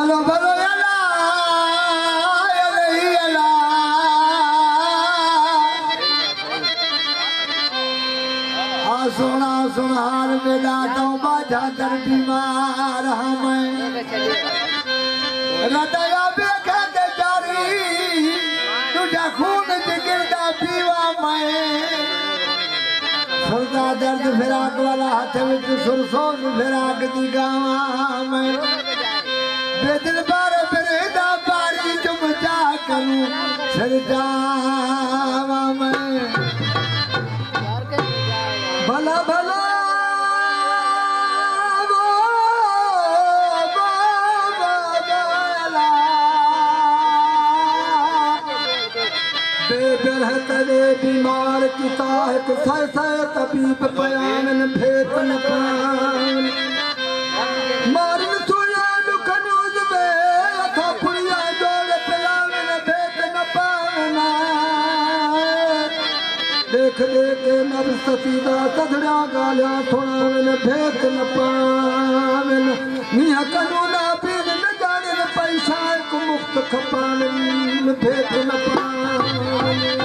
भलो भलो अला अली अला आ सोना सुनार मेरा तो बाजा दर बीमार हमें रतया बेखे ते जारी तुझा खून जिगरदा पीवा मैं सुरदा दर्द फिराक वाला हाथ विच सुरसों फिराक दी गावा मैं बेदिल बार फिरदा बारी चुम जा करूं सरजावा मैं भला भला तेरे बीमार की ताहत सह सह तबीब बयान भेतन पान मारन सुया दुखनूज में अथा पुड़िया जोड़ पिलावन भेतन पावना देख देख नब सतीदा सदड़ा गालिया थोड़ावन भेतन पावन निया कनूना पीन न जाने पैसा को मुक्त खपावन भेतन पावन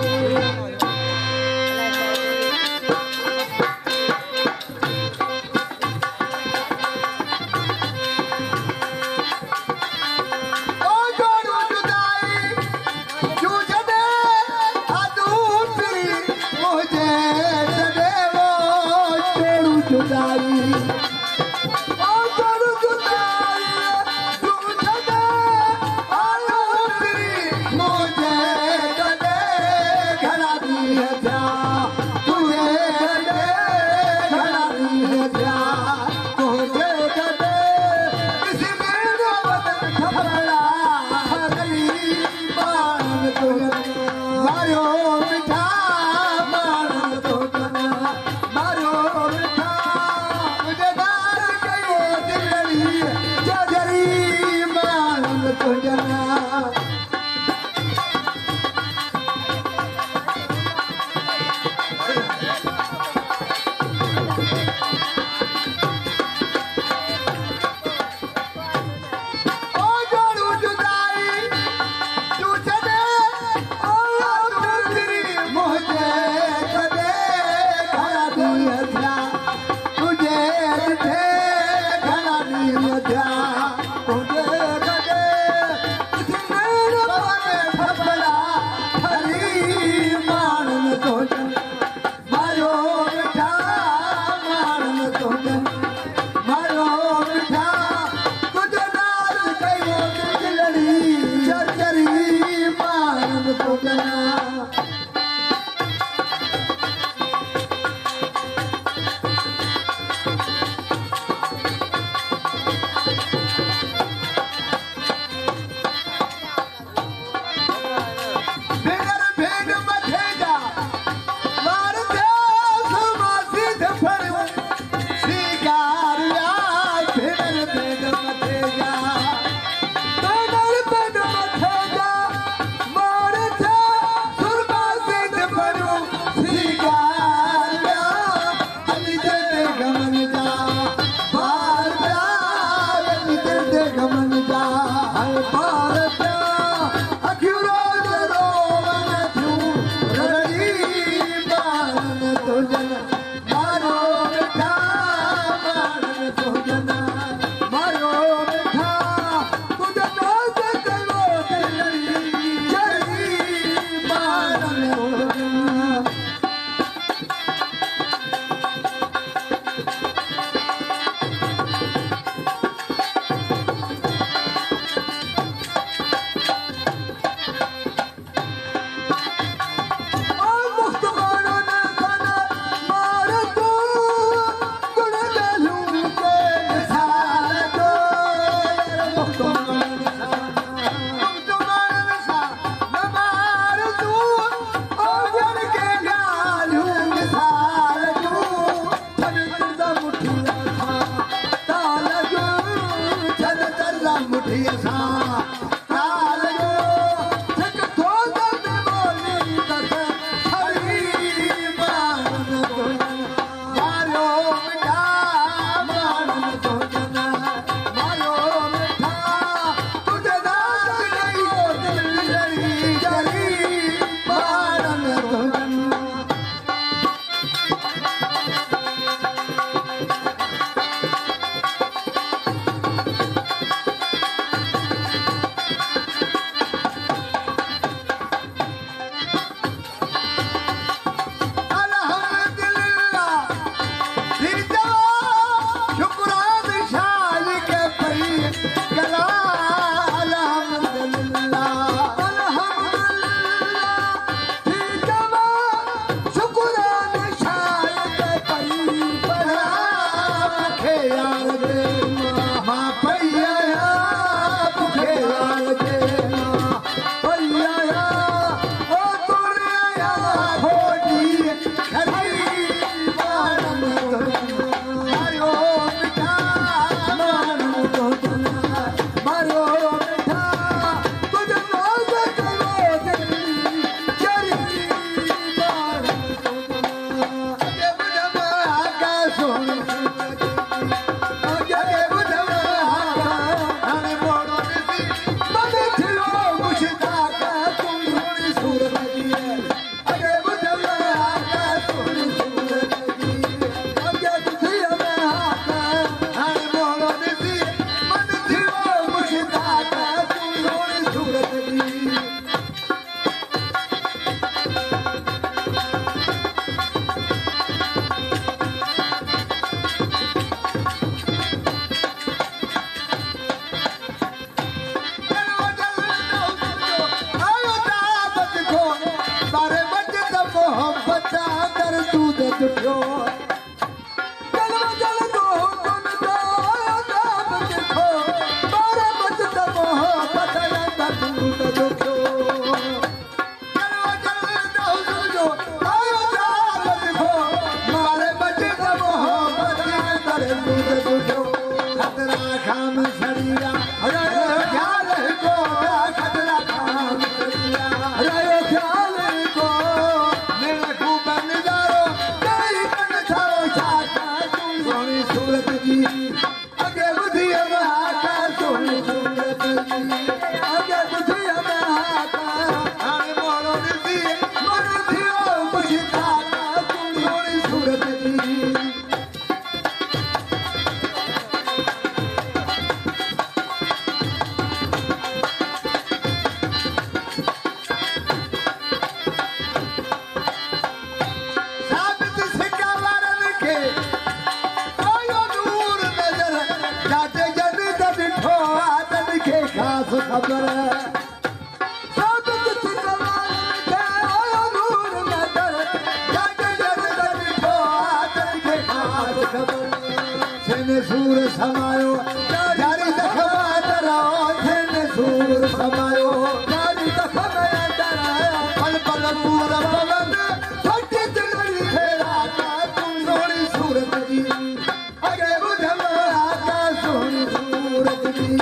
खाम सड़िया रयो ख्याल को खतरा खाम सड़िया रयो ख्याल को मेरा खूब नजारो कई कन थारो छाका तू सोनी सूरत जी अगे बुधी महाका सोनी सूरत जी अगे बुधी महाका हाणे मोड़ो दी मन थियो बुझता तू सोनी सूरत जी खबर साबित कमाल के आयो नूर नजर जाके जन्नत को आदत के खास खबर छने सूर समायो जारी दखमा तराओ छने सूर समायो जारी दखमा तराओ पल पल पूरा पवन छोटी चली फेरा का तुम सोनी सूरत जी अगे बुझमा का सोनी सूरत जी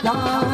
Radha